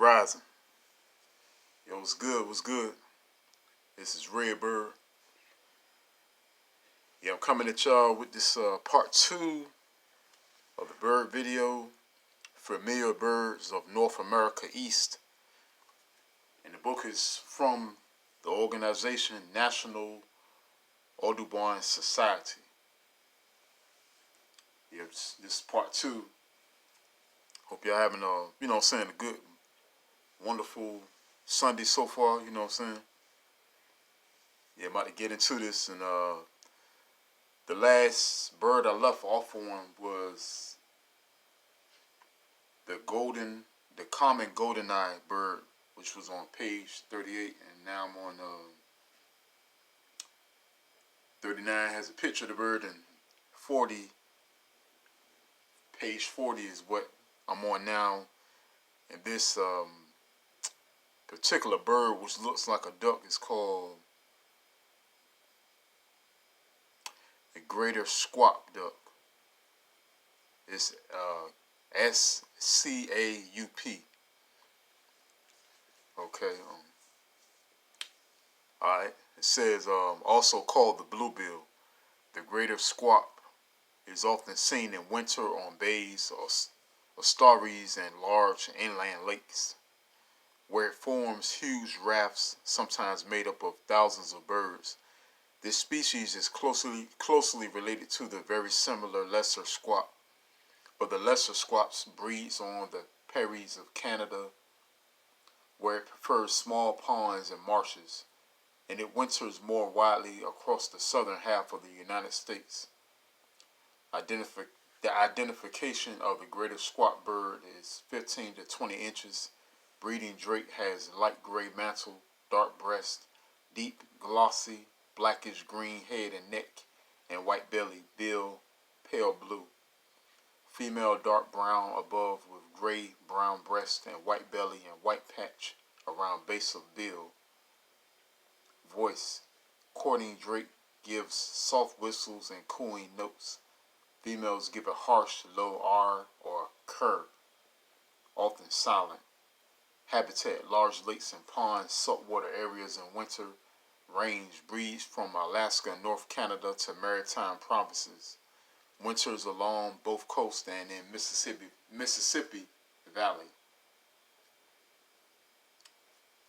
Grand Rising. Yo, what's good? What's good? This is Redbird. Yeah, I'm coming at y'all with this part 2 of the bird video, Familiar Birds of North America East. And the book is from the organization National Audubon Society. Yeah, this is part 2. Hope y'all having a good, wonderful Sunday so far, you know what I'm saying? Yeah, I'm about to get into this, and the last bird I left off on was the common golden-eye bird, which was on page 38, and now I'm on 39. Has a picture of the bird, and page 40 is what I'm on now. And this particular bird, which looks like a duck, is called the greater squawk duck. It's SCAUP. Okay. Alright. It says also called the bluebill. The greater squawk is often seen in winter on bays or estuaries and large inland lakes, where it forms huge rafts, sometimes made up of thousands of birds. This species is closely related to the very similar lesser squawk, but the lesser squawk breeds on the prairies of Canada, where it prefers small ponds and marshes, and it winters more widely across the southern half of the United States. The identification of the greater squawk bird is 15 to 20 inches. Breeding drake has light gray mantle, dark breast, deep glossy blackish green head and neck, and white belly, bill pale blue. Female dark brown above with gray brown breast and white belly and white patch around base of bill. Voice: courting drake gives soft whistles and cooing notes. Females give a harsh low R or kurr, often silent. Habitat: large lakes and ponds, saltwater areas in winter. Range: breeds from Alaska and North Canada to maritime provinces. Winters along both coasts and in Mississippi Valley.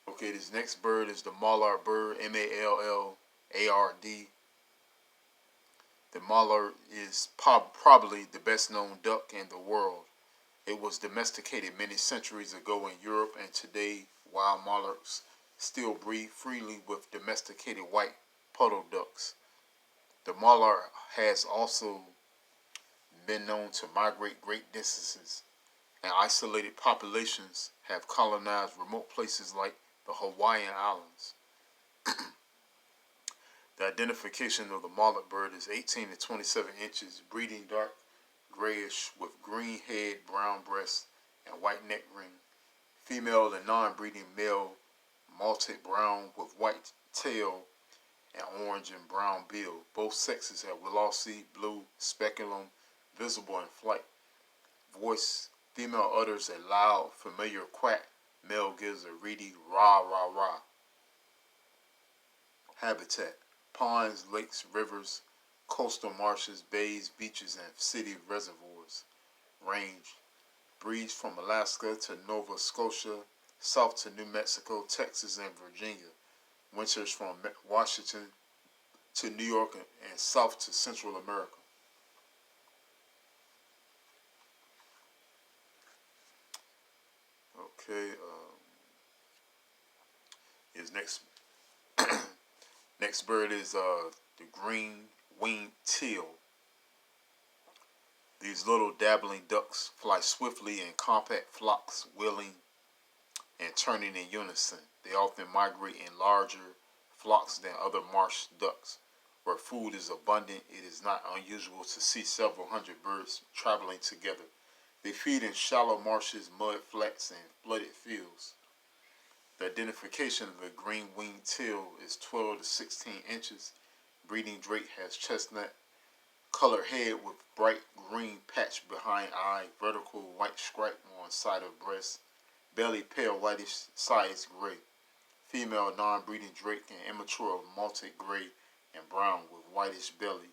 Okay, this next bird is the mallard bird, M-A-L-L-A-R-D. The mallard is probably the best known duck in the world. It was domesticated many centuries ago in Europe, and today wild mallards still breed freely with domesticated white puddle ducks. The mallard has also been known to migrate great distances, and isolated populations have colonized remote places like the Hawaiian Islands. The identification of the mallard bird is 18 to 27 inches, breeding dark grayish with green head, brown breast, and white neck ring. Female and non-breeding male malted brown with white tail and orange and brown bill. Both sexes have glossy blue speculum visible in flight. Voice: female utters a loud, familiar quack. Male gives a reedy rah rah rah. Habitat: ponds, lakes, rivers, coastal marshes, bays, beaches, and city reservoirs. Range: breeds from Alaska to Nova Scotia, south to New Mexico, Texas, and Virginia. Winters from Washington to New York and south to Central America. Okay, his next bird is the green-winged teal. These little dabbling ducks fly swiftly in compact flocks, wheeling and turning in unison. They often migrate in larger flocks than other marsh ducks. Where food is abundant, it is not unusual to see several hundred birds traveling together. They feed in shallow marshes, mud flats, and flooded fields. The identification of the green-winged teal is 12 to 16 inches. Breeding drake has chestnut colored head with bright green patch behind eye, vertical white stripe on side of breast, Belly pale whitish, sides gray. Female non-breeding drake and immature malted gray and brown with whitish belly.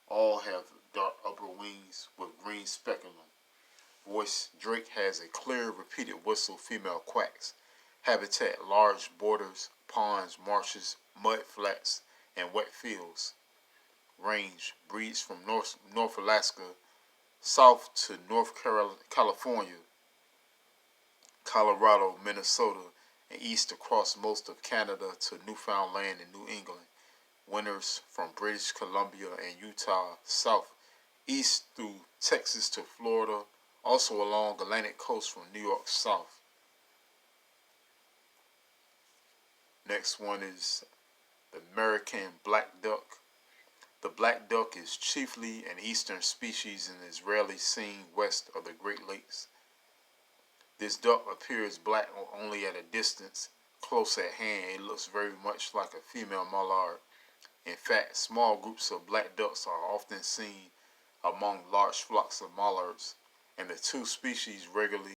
All have dark upper wings with green speculum. Voice drake has a clear, repeated whistle. Female quacks. Habitat large borders, ponds, marshes, mud flats, and wet fields. Range breeds from North Alaska south to California, Colorado, Minnesota, and east across most of Canada to Newfoundland and New England. Winters from British Columbia and Utah south east through Texas to Florida, also along the Atlantic coast from New York south. Next one is the American black duck. The black duck is chiefly an eastern species and is rarely seen west of the Great Lakes. This duck appears black only at a distance. Close at hand, it looks very much like a female mallard. In fact, small groups of black ducks are often seen among large flocks of mallards, and the two species regularly